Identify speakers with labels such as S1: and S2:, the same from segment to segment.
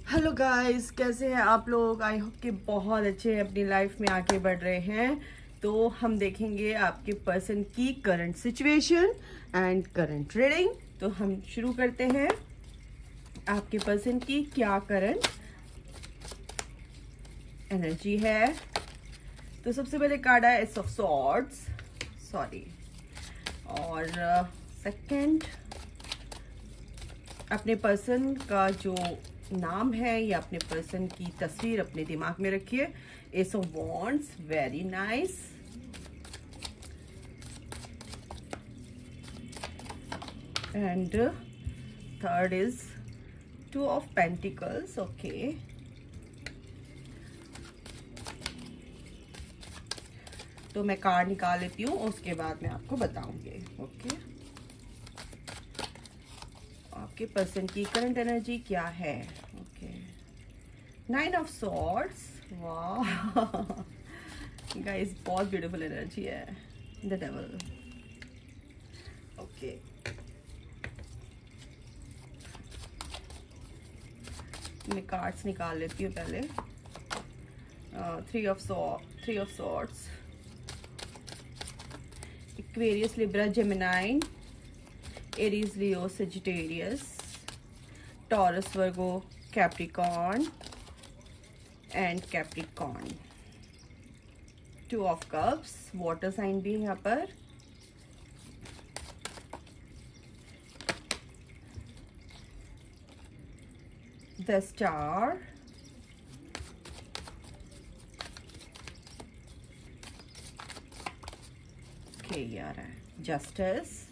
S1: Hello guys, कैसे हैं आप लोग। आई होप कि बहुत अच्छे अपनी लाइफ में आगे बढ़ रहे हैं। तो हम देखेंगे आपके पर्सन की current situation and current reading. तो हम शुरू करते हैं। आपके पर्सन की क्या करंट एनर्जी है। तो सबसे पहले कार्ड है एस ऑफ सॉर्ड्स, सॉरी, और सेकंड अपने पर्सन का जो नाम है या अपने पर्सन की तस्वीर अपने दिमाग में रखिए। S of wands, very nice. And third is two of pentacles. Okay, तो मैं कार्ड निकाल लेती हूँ, उसके बाद मैं आपको बताऊंगी। ओके, आपके पर्सन की करंट एनर्जी क्या है। ओके, 9 ऑफ सॉर्ड्स, वाह गाइस, बहुत ब्यूटीफुल एनर्जी है। The devil. ओके, मैं कार्ड्स निकाल लेती हूँ पहले। 3 of swords, Aquarius, Libra, Gemini, Aries, Leo, Sagittarius, Taurus, Virgo, Capricorn and Capricorn. 2 of cups, water sign भी है यहाँ पर। द स्टार, ओके, ये आ रहा है जस्टिस,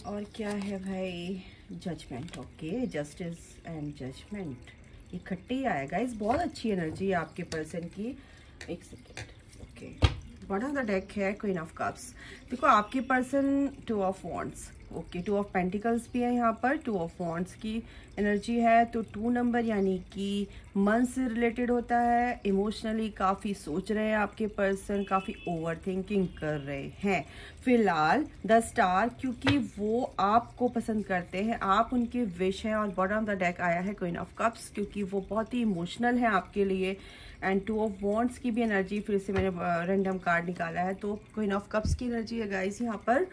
S1: और क्या है भाई, judgement. Okay, justice and judgement इकट्ठे ही आया गाइस। बहुत अच्छी एनर्जी है आपके पर्सन की। एक second. Okay, bottom of the deck है क्वीन ऑफ कप्स। देखो आपके person 2 of wands, okay, 2 of pentacles भी है यहाँ पर, 2 ऑफ वॉन्ड्स की एनर्जी है। तो 2 नंबर यानी कि मन से रिलेटेड होता है। इमोशनली काफ़ी सोच रहे हैं आपके पर्सन, काफ़ी ओवर थिंकिंग कर रहे हैं फिलहाल। द स्टार, क्योंकि वो आपको पसंद करते हैं, आप उनके विश हैं। और बॉटम ऑफ द डेक आया है क्वीन ऑफ कप्स, क्योंकि वो बहुत ही इमोशनल है आपके लिए। एंड 2 ऑफ वॉन्ड्स की भी एनर्जी, फिर से मैंने रैंडम कार्ड निकाला है, तो क्वीन ऑफ कप्स की एनर्जी है गाइस यहाँ पर।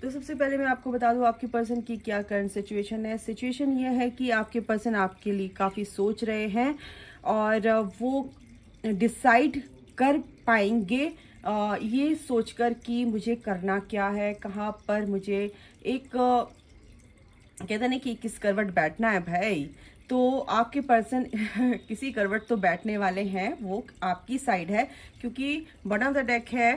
S1: तो सबसे पहले मैं आपको बता दूं आपके पर्सन की क्या करंट सिचुएशन है। सिचुएशन ये है कि आपके पर्सन आपके लिए काफ़ी सोच रहे हैं और वो डिसाइड कर पाएंगे ये सोचकर कि मुझे करना क्या है, कहाँ पर मुझे एक कहते नहीं कि किस करवट बैठना है भाई। तो आपके पर्सन किसी करवट तो बैठने वाले हैं, वो आपकी साइड है, क्योंकि बॉटम ऑफ द डेक है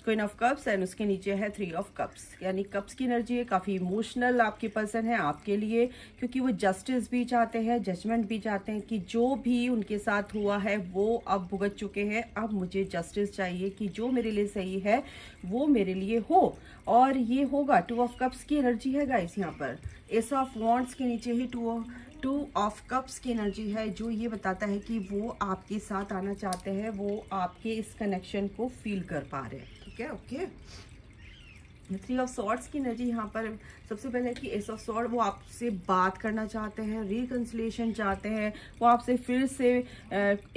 S1: क्वीन ऑफ कप्स एंड उसके नीचे है 3 ऑफ कप्स, यानी कप्स की एनर्जी है। काफ़ी इमोशनल आपके पर्सन है आपके लिए, क्योंकि वो जस्टिस भी चाहते हैं, जजमेंट भी चाहते हैं कि जो भी उनके साथ हुआ है वो अब भुगत चुके हैं। अब मुझे जस्टिस चाहिए कि जो मेरे लिए सही है वो मेरे लिए हो, और ये होगा। 2 ऑफ कप्स की एनर्जी है गाइस यहाँ पर। एस ऑफ वॉन्ड्स के नीचे ही 2 ऑफ कप्स की एनर्जी है, जो ये बताता है कि वो आपके साथ आना चाहते हैं, वो आपके इस कनेक्शन को फील कर पा रहे हैं। ठीक है, ओके। 3 ऑफ सॉर्ड्स की एनर्जी यहाँ पर सबसे पहले कि एस ऑफ सॉर्ड, वो आपसे बात करना चाहते हैं, रिकंसिलिएशन चाहते हैं, वो आपसे फिर से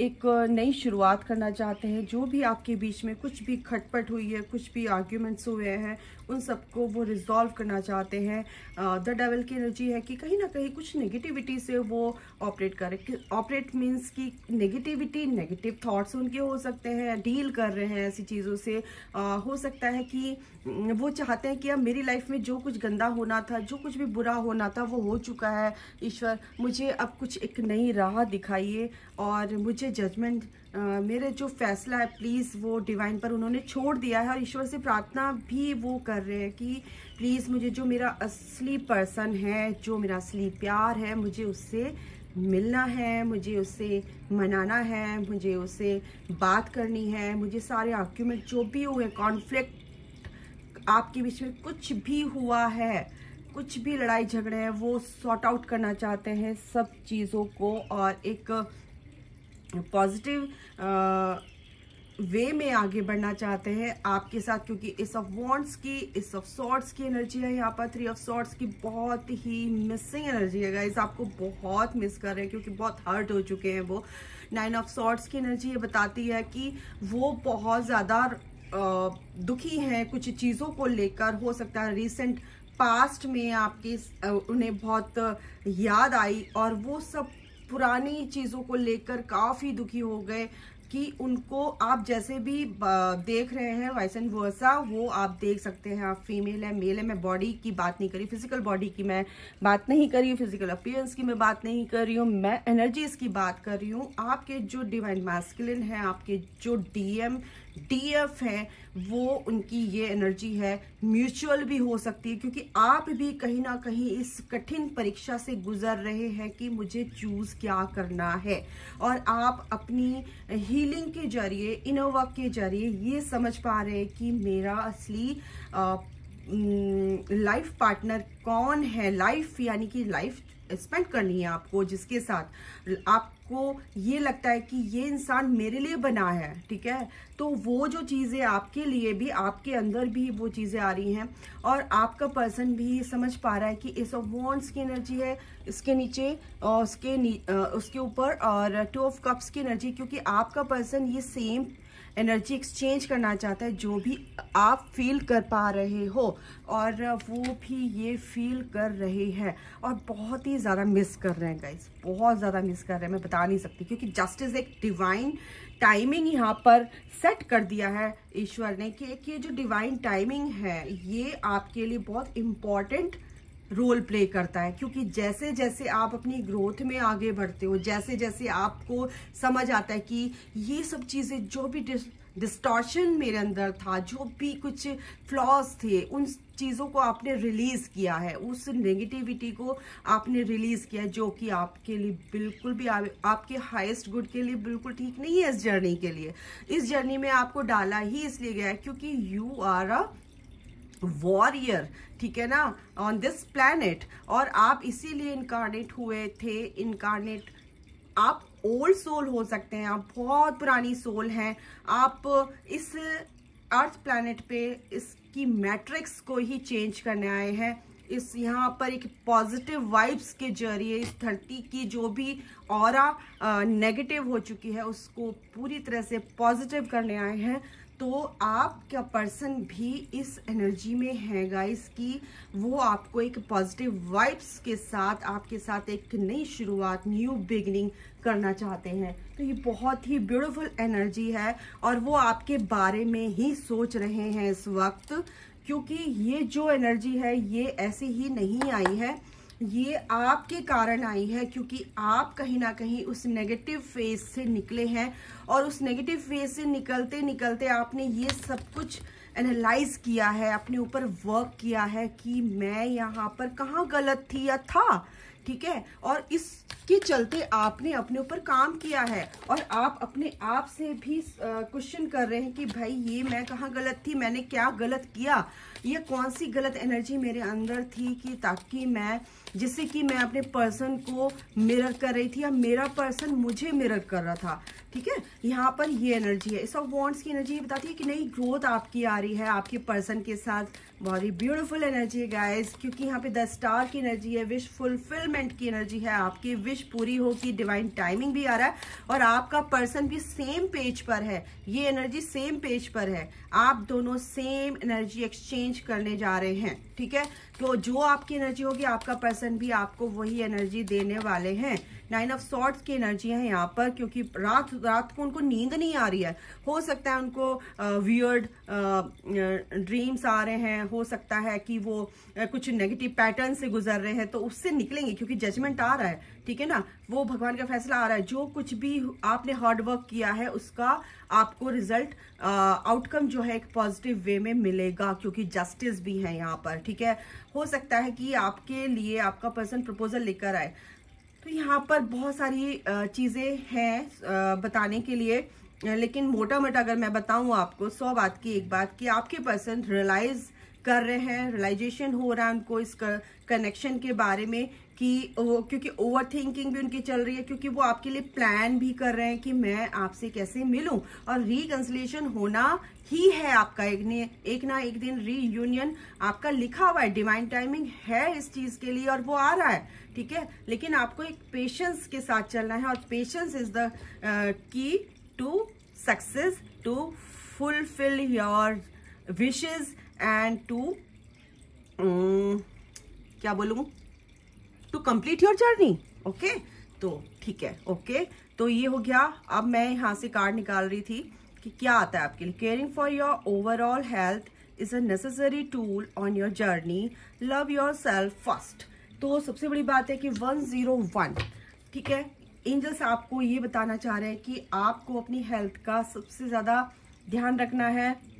S1: एक नई शुरुआत करना चाहते हैं। जो भी आपके बीच में कुछ भी खटपट हुई है, कुछ भी आर्ग्यूमेंट्स हुए हैं, उन सबको वो रिजॉल्व करना चाहते हैं। द डेविल की एनर्जी है कि कहीं ना कहीं कुछ नेगेटिविटी से वो ऑपरेट करे। ऑपरेट मीन्स कि नेगेटिविटी, नेगेटिव थॉट्स उनके हो सकते हैं, डील कर रहे हैं ऐसी चीज़ों से। हो सकता है कि वो चाहते हैं कि अब मेरी लाइफ में जो कुछ गंदा होना था, जो कुछ भी बुरा होना था, वो हो चुका है। ईश्वर, मुझे अब कुछ एक नई राह दिखाइए और मुझे जजमेंट, मेरे जो फैसला है प्लीज़ वो डिवाइन पर उन्होंने छोड़ दिया है। और ईश्वर से प्रार्थना भी वो कर रहे हैं कि प्लीज़ मुझे जो मेरा असली पर्सन है, जो मेरा असली प्यार है, मुझे उससे मिलना है, मुझे उससे मनाना है, मुझे उससे बात करनी है। मुझे सारे आर्ग्यूमेंट जो भी हुए, कॉन्फ्लिक्ट आपके बीच में कुछ भी हुआ है, कुछ भी लड़ाई झगड़े हैं, वो सॉर्ट आउट करना चाहते हैं सब चीज़ों को, और एक पॉजिटिव वे में आगे बढ़ना चाहते हैं आपके साथ, क्योंकि इस ऑफ वॉन्ड्स की, इस ऑफ सॉर्ड्स की एनर्जी है यहाँ पर। 3 ऑफ सॉर्ड्स की बहुत ही मिसिंग एनर्जी है गाइस, आपको बहुत मिस कर रहे हैं क्योंकि बहुत हर्ट हो चुके हैं वो। 9 ऑफ सॉर्ड्स की एनर्जी ये बताती है कि वो बहुत ज़्यादा दुखी हैं कुछ चीज़ों को लेकर। हो सकता है रिसेंट पास्ट में आपके उन्हें बहुत याद आई और वो सब पुरानी चीज़ों को लेकर काफ़ी दुखी हो गए कि उनको आप जैसे भी देख रहे हैं वाइस एंड वर्सा वो आप देख सकते हैं। आप फीमेल है मेल है, मैं बॉडी की बात नहीं करी, फिजिकल बॉडी की मैं बात नहीं कर रही हूँ, फिजिकल अपीयरेंस की मैं बात नहीं कर रही हूँ, मैं एनर्जीज की बात कर रही हूँ। आपके जो डिवाइन मैस्कुलिन है, आपके जो डीएम डीएफ है, वो उनकी ये एनर्जी है। म्यूचुअल भी हो सकती है क्योंकि आप भी कहीं ना कहीं इस कठिन परीक्षा से गुजर रहे हैं कि मुझे चूज क्या करना है, और आप अपनी हीलिंग के जरिए, इनर वर्क के जरिए ये समझ पा रहे हैं कि मेरा असली लाइफ पार्टनर कौन है। लाइफ यानी कि लाइफ स्पेंड करनी है आपको, जिसके साथ आपको ये लगता है कि ये इंसान मेरे लिए बना है, ठीक है। तो वो जो चीज़ें आपके लिए भी, आपके अंदर भी वो चीज़ें आ रही हैं, और आपका पर्सन भी समझ पा रहा है कि एस ऑफ वॉन्ड्स की एनर्जी है इसके नीचे और उसके ऊपर, और 2 ऑफ कप्स की एनर्जी, क्योंकि आपका पर्सन ये सेम एनर्जी एक्सचेंज करना चाहता है जो भी आप फील कर पा रहे हो, और वो भी ये फील कर रहे हैं और बहुत ही ज़्यादा मिस कर रहे हैं गाइस, बहुत ज़्यादा मिस कर रहे हैं। मैं बता नहीं सकती क्योंकि जस्टिस एक डिवाइन टाइमिंग यहाँ पर सेट कर दिया है ईश्वर ने कि ये जो डिवाइन टाइमिंग है ये आपके लिए बहुत इम्पॉर्टेंट रोल प्ले करता है। क्योंकि जैसे जैसे आप अपनी ग्रोथ में आगे बढ़ते हो, जैसे जैसे आपको समझ आता है कि ये सब चीज़ें, जो भी डिस्टॉर्शन मेरे अंदर था, जो भी कुछ फ्लॉज थे, उन चीज़ों को आपने रिलीज़ किया है, उस नेगेटिविटी को आपने रिलीज़ किया है, जो कि आपके लिए बिल्कुल भी आपके हाईएस्ट गुड के लिए बिल्कुल ठीक नहीं है। इस जर्नी के लिए, इस जर्नी में आपको डाला ही इसलिए गया है क्योंकि यू आर अ वॉरियर, ठीक है ना, ऑन दिस प्लैनेट, और आप इसीलिए इनकारनेट हुए थे। इनकारनेट आप ओल्ड सोल हो सकते हैं, आप बहुत पुरानी सोल हैं, आप इस अर्थ प्लैनेट पे इसकी मैट्रिक्स को ही चेंज करने आए हैं। इस यहाँ पर एक पॉजिटिव वाइब्स के जरिए इस धरती की जो भी ऑरा नेगेटिव हो चुकी है उसको पूरी तरह से पॉजिटिव करने आए हैं। तो आपका पर्सन भी इस एनर्जी में है गाइस कि वो आपको एक पॉजिटिव वाइब्स के साथ, आपके साथ एक नई शुरुआत, न्यू बिगिनिंग करना चाहते हैं। तो ये बहुत ही ब्यूटीफुल एनर्जी है और वो आपके बारे में ही सोच रहे हैं इस वक्त, क्योंकि ये जो एनर्जी है ये ऐसे ही नहीं आई है, ये आपके कारण आई है, क्योंकि आप कहीं ना कहीं उस नेगेटिव फेज से निकले हैं, और उस नेगेटिव फेज से निकलते निकलते आपने ये सब कुछ एनालाइज किया है, अपने ऊपर वर्क किया है कि मैं यहाँ पर कहाँ गलत थी या था, ठीक है। और इसके चलते आपने अपने ऊपर काम किया है, और आप अपने आप से भी क्वेश्चन कर रहे हैं कि भाई ये मैं कहाँ गलत थी, मैंने क्या गलत किया, ये कौन सी गलत एनर्जी मेरे अंदर थी कि ताकि मैं, जिससे कि मैं अपने पर्सन को मिरर कर रही थी या मेरा पर्सन मुझे मिरर कर रहा था, ठीक है। यहाँ पर ये एनर्जी है, इस ऑफ वॉन्ड्स की एनर्जी बताती है कि नई ग्रोथ आपकी आ रही है आपके पर्सन के साथ। बहुत ही ब्यूटीफुल एनर्जी है गाइस, क्योंकि यहाँ पे द स्टार की एनर्जी है, विश फुलफिलमेंट की एनर्जी है, आपकी विश पूरी होगी, डिवाइन टाइमिंग भी आ रहा है, और आपका पर्सन भी सेम पेज पर है, ये एनर्जी सेम पेज पर है, आप दोनों सेम एनर्जी एक्सचेंज करने जा रहे हैं, ठीक है। तो जो आपकी एनर्जी होगी आपका पर्सन भी आपको वही एनर्जी देने वाले हैं। 9 ऑफ सॉर्ड्स की एनर्जी है यहाँ पर, क्योंकि रात को उनको नींद नहीं आ रही है, हो सकता है उनको वियर्ड ड्रीम्स आ रहे हैं, हो सकता है कि वो कुछ नेगेटिव पैटर्न से गुजर रहे हैं, तो उससे निकलेंगे क्योंकि जजमेंट आ रहा है, ठीक है ना, वो भगवान का फैसला आ रहा है। जो कुछ भी आपने हार्ड वर्क किया है उसका आपको रिजल्ट, आउटकम जो है एक पॉजिटिव वे में मिलेगा, क्योंकि जस्टिस भी है यहाँ पर, ठीक है। हो सकता है कि आपके लिए आपका पर्सन प्रपोजल लेकर आए, तो यहाँ पर बहुत सारी चीज़ें हैं बताने के लिए, लेकिन मोटा मोटा अगर मैं बताऊँ आपको 100 बात की एक बात कि आपके पर्सन रियलाइज कर रहे हैं, रियलाइजेशन हो रहा है उनको इस कनेक्शन के बारे में कि क्योंकि ओवर थिंकिंग भी उनकी चल रही है, क्योंकि वो आपके लिए प्लान भी कर रहे हैं कि मैं आपसे कैसे मिलूं, और रिकंसिलिएशन होना ही है आपका एक ना एक दिन रीयूनियन आपका लिखा हुआ है, डिवाइन टाइमिंग है इस चीज के लिए और वो आ रहा है, ठीक है। लेकिन आपको एक पेशेंस के साथ चलना है, और patience is the key to success, to fulfil your wishes and to क्या बोलूं, to complete your journey. Okay, तो ठीक है, ओके, तो ये हो गया। अब मैं यहाँ से कार्ड निकाल रही थी कि क्या आता है आपके लिए। Caring for your overall health is a necessary tool on your journey, love your self first. तो सबसे बड़ी बात है कि 101, ठीक है, एंजल्स आपको ये बताना चाह रहे हैं कि आपको अपनी हेल्थ का सबसे ज्यादा ध्यान रखना है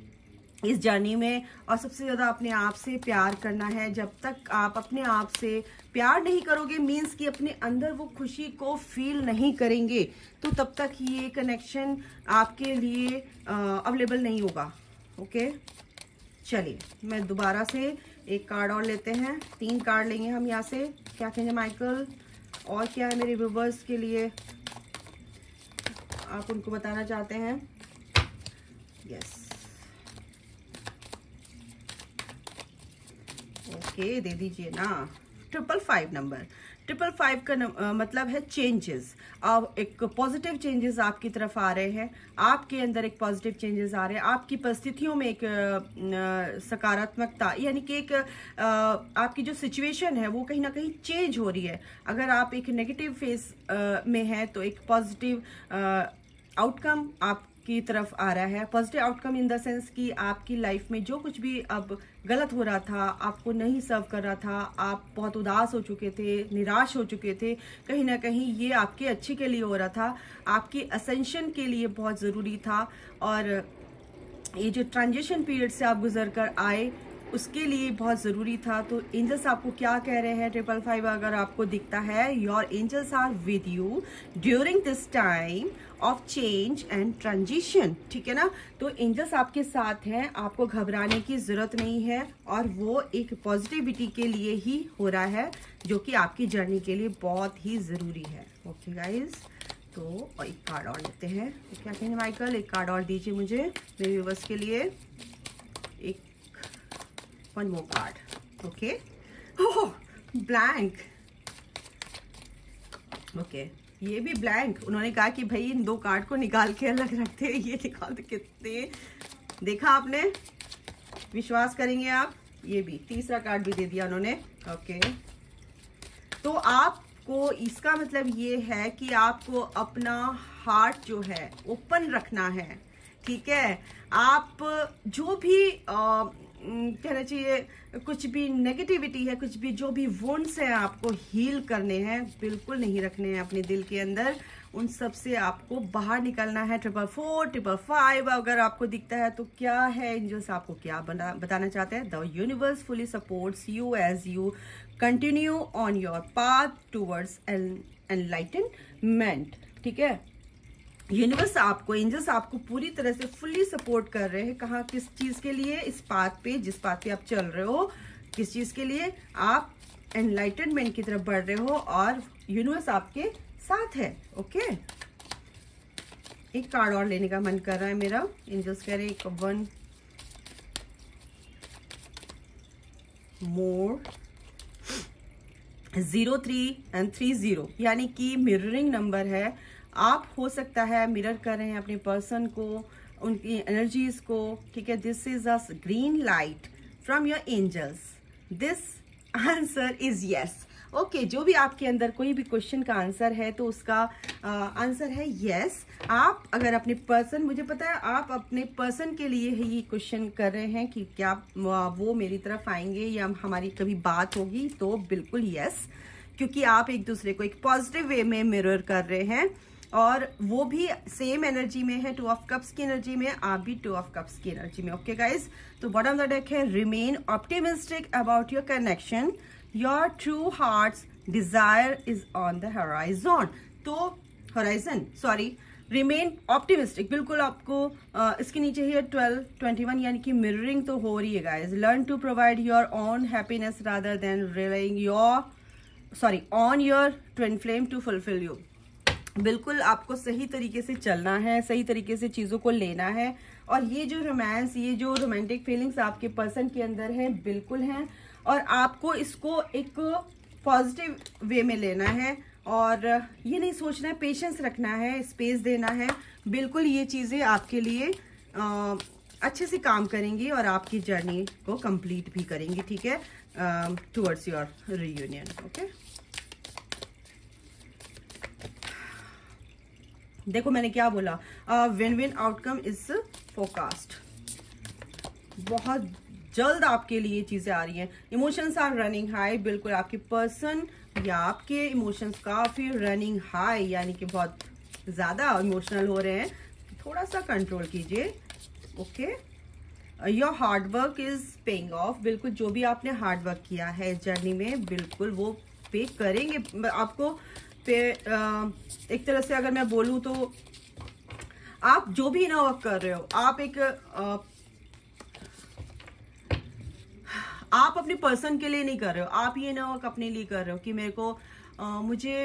S1: इस जर्नी में, और सबसे ज्यादा अपने आप से प्यार करना है। जब तक आप अपने आप से प्यार नहीं करोगे, मीन्स कि अपने अंदर वो खुशी को फील नहीं करेंगे, तो तब तक ये कनेक्शन आपके लिए अवेलेबल नहीं होगा। ओके, चलिए मैं दोबारा से एक कार्ड और लेते हैं, 3 कार्ड लेंगे हम यहाँ से। क्या कहेंगे माइकल, और क्या है मेरे व्यूअर्स के लिए आप उनको बताना चाहते हैं? यस, ओके, दे दीजिए ना। 555 नंबर, 555 का मतलब है चेंजेस। अब एक पॉजिटिव चेंजेस आपकी तरफ आ रहे हैं, आपके अंदर एक पॉजिटिव चेंजेस आ रहे हैं, आपकी परिस्थितियों में एक सकारात्मकता, यानी कि एक आपकी जो सिचुएशन है वो कहीं ना कहीं चेंज हो रही है। अगर आप एक नेगेटिव फेस में हैं तो एक पॉजिटिव आउटकम आपकी तरफ आ रहा है। Positive outcome in the sense कि आपकी लाइफ में जो कुछ भी अब गलत हो रहा था, आपको नहीं सर्व कर रहा था, आप बहुत उदास हो चुके थे, निराश हो चुके थे, कहीं ना कहीं ये आपके अच्छे के लिए हो रहा था, आपकी असेंशन के लिए बहुत ज़रूरी था। और ये जो ट्रांजिशन पीरियड से आप गुजर कर आए उसके लिए बहुत ज़रूरी था। तो एंजल्स आपको क्या कह रहे हैं? 555 अगर आपको दिखता है, your angels are with you during this time of change and transition, ठीक है ना। तो एंजल्स आपके साथ हैं, आपको घबराने की जरूरत नहीं है, और वो एक पॉजिटिविटी के लिए ही हो रहा है जो कि आपकी जर्नी के लिए बहुत ही ज़रूरी है। ओके गाइज, तो एक कार्ड और लेते हैं। तो क्या कहेंगे माइकल, एक कार्ड और दीजिए मुझे मेरे व्यूअर्स के लिए। एक वन मोर कार्ड, ओके, ओह ब्लैंक, ओके, ये भी ब्लैंक। उन्होंने कहा कि भाई इन 2 कार्ड को निकाल के अलग रखते हैं, ये निकाल दे। कितने देखा आपने, विश्वास करेंगे आप, ये भी तीसरा कार्ड भी दे दिया उन्होंने। ओके, तो आपको इसका मतलब ये है कि आपको अपना हार्ट जो है ओपन रखना है, ठीक है। आप जो भी कहना चाहिए, कुछ भी नेगेटिविटी है, कुछ भी जो भी वुंड्स हैं आपको हील करने हैं, बिल्कुल नहीं रखने हैं अपने दिल के अंदर, उन सब से आपको बाहर निकलना है। 444, 555 अगर आपको दिखता है तो क्या है एंजल्स आपको क्या बताना चाहते हैं? The universe fully supports you as you continue on your path towards enlightenment, ठीक है। यूनिवर्स आपको, एंजल्स आपको पूरी तरह से फुल्ली सपोर्ट कर रहे हैं। कहाँ, किस चीज के लिए? इस पाथ पे, जिस पाथ पे आप चल रहे हो, किस चीज के लिए? आप एनलाइटनमेंट की तरफ बढ़ रहे हो, और यूनिवर्स आपके साथ है। ओके, एक कार्ड और लेने का मन कर रहा है मेरा। एंजल्स कह रहे हैं 1 मोर, 03 एंड 30, यानी कि मिररिंग नंबर है। आप हो सकता है मिरर कर रहे हैं अपने पर्सन को, उनकी एनर्जीज को, ठीक है। This is a green light from your angels, this answer is yes. Okay, जो भी आपके अंदर कोई भी क्वेश्चन का आंसर है तो उसका आंसर है यस। आप अगर अपने पर्सन, मुझे पता है आप अपने पर्सन के लिए ही क्वेश्चन कर रहे हैं कि क्या वो मेरी तरफ आएंगे या हमारी कभी बात होगी, तो बिल्कुल यस, क्योंकि आप एक दूसरे को एक पॉजिटिव वे में मिरर कर रहे हैं, और वो भी सेम एनर्जी में है, 2 ऑफ कप्स की एनर्जी में, आप भी 2 ऑफ कप्स की एनर्जी में। ओके गाइज, तो बॉटम ऑफ द डेक है remain optimistic about your connection, your true hearts desire is on the horizon. तो होराइजन, सॉरी, रिमेन ऑप्टिमिस्टिक, बिल्कुल आपको इसके नीचे है 12, 21 यानी कि मिररिंग तो हो रही है guys. Learn to provide your own happiness rather than relying on your twin flame to fulfil you. बिल्कुल आपको सही तरीके से चलना है, सही तरीके से चीज़ों को लेना है। और ये जो रोमांस, ये जो रोमांटिक फीलिंग्स आपके पर्सन के अंदर है बिल्कुल हैं, और आपको इसको एक पॉजिटिव वे में लेना है और ये नहीं सोचना है, पेशेंस रखना है, स्पेस देना है। बिल्कुल ये चीज़ें आपके लिए अच्छे से काम करेंगी और आपकी जर्नी को कंप्लीट भी करेंगी, ठीक है, टुवर्ड्स योर रियूनियन। ओके, देखो मैंने क्या बोला, win win outcome is forecast. बहुत जल्द आपके लिए चीजें आ रही हैं। इमोशंस आर रनिंग हाई, बिल्कुल आपके पर्सन या आपके इमोशंस काफी रनिंग हाई, यानी कि बहुत ज्यादा इमोशनल हो रहे हैं। थोड़ा सा कंट्रोल कीजिए। Okay, your hard work is paying off. बिल्कुल जो भी आपने हार्ड वर्क किया है जर्नी में, बिल्कुल वो पे करेंगे आपको। पे एक तरह से अगर मैं बोलूं तो आप जो भी ना वर्क कर रहे हो, आप अपने पर्सन के लिए नहीं कर रहे हो, आप ये ना वर्क अपने लिए कर रहे हो कि मेरे को मुझे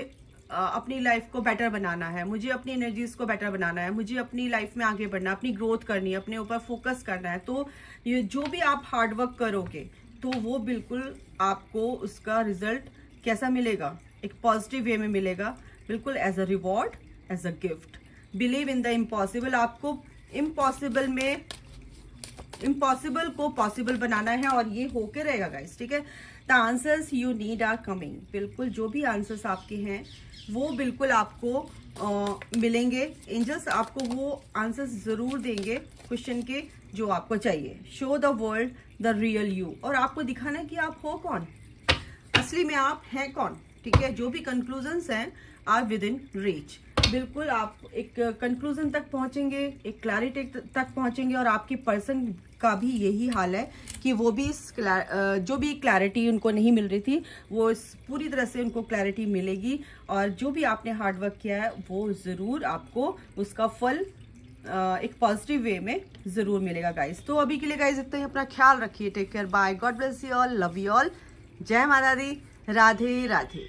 S1: अपनी लाइफ को बेटर बनाना है, मुझे अपनी एनर्जीज को बेटर बनाना है, मुझे अपनी लाइफ में आगे बढ़ना है, अपनी ग्रोथ करनी है, अपने ऊपर फोकस करना है। तो ये जो भी आप हार्ड वर्क करोगे तो वो बिल्कुल आपको उसका रिजल्ट कैसा मिलेगा, एक पॉजिटिव वे में मिलेगा, बिल्कुल as a reward, as a gift. Believe in the impossible. आपको इम्पॉसिबल को पॉसिबल बनाना है और ये होके रहेगा गाइस, ठीक है। The answers you need are coming. बिल्कुल जो भी आंसर्स आपके हैं वो बिल्कुल आपको मिलेंगे। एंजल्स आपको वो आंसर्स जरूर देंगे क्वेश्चन के जो आपको चाहिए। Show the world the real you, और आपको दिखाना कि आप हो कौन, असली में आप हैं कौन, ठीक है। जो भी कंक्लूजन्स हैं आर विद इन रीच। बिल्कुल आप एक कंक्लूजन तक पहुंचेंगे, एक क्लैरिटी तक पहुंचेंगे, और आपके पर्सन का भी यही हाल है कि वो भी जो भी क्लैरिटी उनको नहीं मिल रही थी वो पूरी तरह से उनको क्लैरिटी मिलेगी। और जो भी आपने हार्ड वर्क किया है वो ज़रूर आपको उसका फल एक पॉजिटिव वे में ज़रूर मिलेगा गाइस। तो अभी के लिए गाइस इतना ही, अपना ख्याल रखिए। Take care, bye, God bless you all, love you all, जय माता दी, राधे राधे।